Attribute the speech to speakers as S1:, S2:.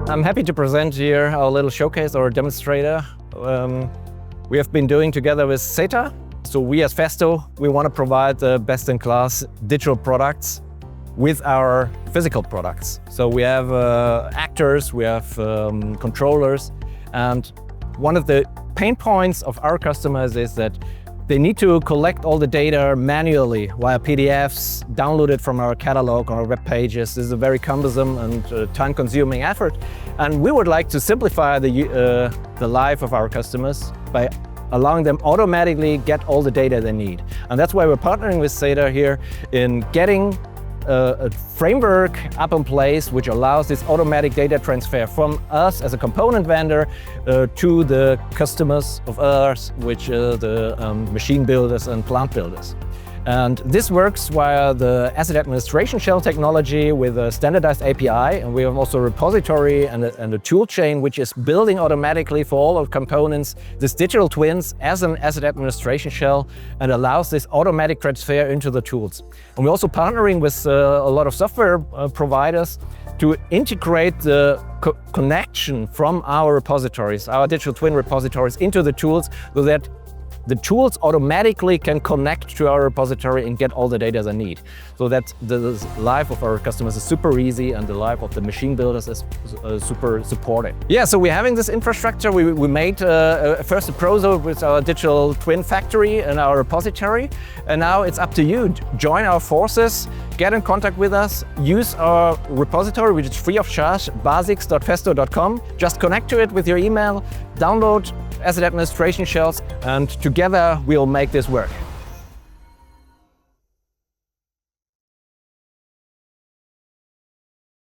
S1: I'm happy to present here our little showcase, our demonstrator. We have been doing together with SETA. So we as Festo, we want to provide the best-in-class digital products with our physical products. So we have actors, we have controllers, and one of the pain points of our customers is that they need to collect all the data manually via PDFs, downloaded from our catalog or our web pages. This is a very cumbersome and time-consuming effort. And we would like to simplify the life of our customers by allowing them automatically get all the data they need. And that's why we're partnering with SETA here in getting a framework up in place which allows this automatic data transfer from us as a component vendor to the customers of ours, which are the machine builders and plant builders. And this works via the asset administration shell technology with a standardized API, and we have also a repository and a tool chain which is building automatically for all of components this digital twins as an asset administration shell and allows this automatic transfer into the tools. And we're also partnering with a lot of software providers to integrate the connection from our repositories, our digital twin repositories, into the tools so that the tools automatically can connect to our repository and get all the data they need. So that the life of our customers is super easy and the life of the machine builders is super supported. Yeah, so we're having this infrastructure. We made first a prototype with our digital twin factory and our repository. And now it's up to you. Join our forces, get in contact with us, use our repository, which is free of charge, basics.festo.com. Just connect to it with your email, download asset administration shells, and together we'll make this work.